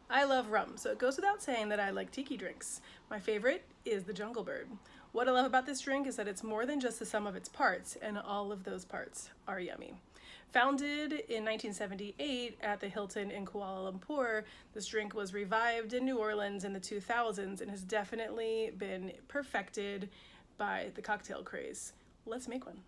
I love rum, so it goes without saying that I like tiki drinks. My favorite is the Jungle Bird. What I love about this drink is that it's more than just the sum of its parts, and all of those parts are yummy. Founded in 1978 at the Hilton in Kuala Lumpur, this drink was revived in New Orleans in the 2000s and has definitely been perfected by the cocktail craze. Let's make one.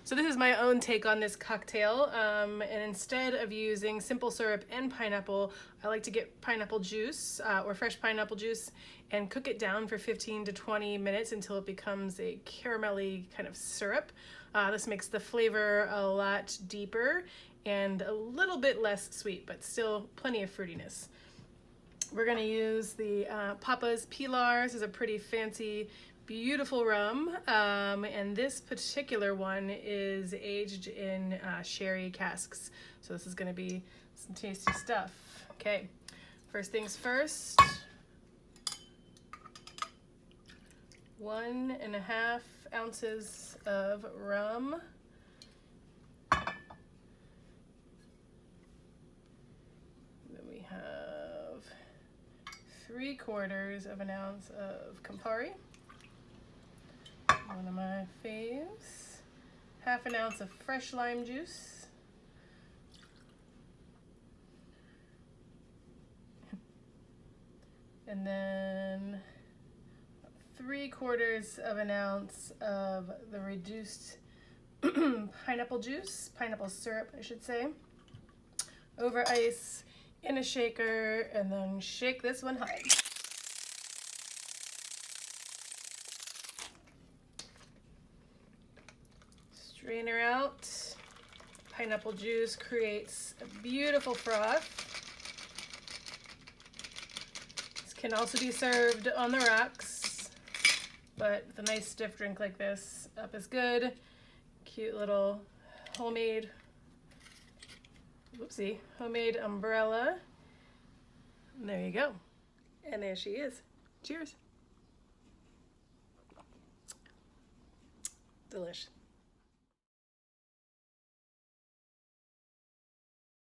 So this is my own take on this cocktail, and instead of using simple syrup and pineapple, I like to get pineapple juice or fresh pineapple juice and cook it down for 15 to 20 minutes until it becomes a caramelly kind of syrup. This makes the flavor a lot deeper and a little bit less sweet, but still plenty of fruitiness. We're going to use the Papa's Pilar. This is a pretty fancy, beautiful rum, and this particular one is aged in sherry casks. So this is going to be some tasty stuff. Okay, first things first. 1.5 ounces of rum. Then we have 3/4 of an ounce of Campari. One of my faves. 1/2 ounce of fresh lime juice. And then 3/4 of an ounce of the reduced pineapple juice, pineapple syrup, I should say, over ice in a shaker, and then shake this one hard. Strain her out. Pineapple juice creates a beautiful froth. This can also be served on the rocks, but with a nice stiff drink like this, up is good. Cute little homemade umbrella. And there you go. And there she is. Cheers. Delish.